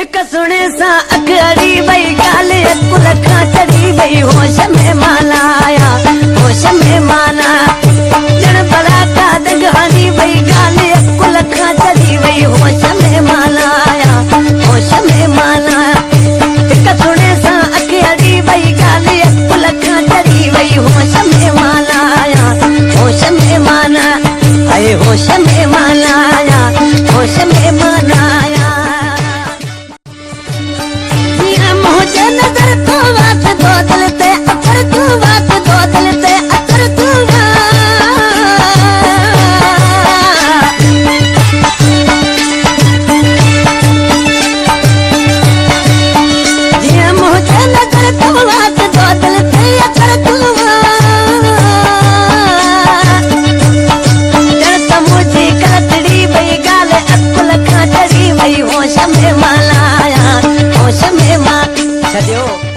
एक सुने सा अकड़ी भई गाले कुल खा चढ़ी भई होश में माना आया होश में माना जन बड़ा का दगानी भई गाले कुल खा चढ़ी भई होश में माना आया होश में माना एक सुने सा अकड़ी भई गाले कुल खा चढ़ी भई होश में माना आया होश में माना आए होश में माना आया होश में माना आया नजर तू बात दो दिल ते अतर तू बात दो दिल ते अतर तू जिया मुझे नजर तू बात दो दिल ते अतर तू जड़ तो मुझे कतड़ी भई गाल अकुल खातड़ी भई होश में माला आया होश में मां छो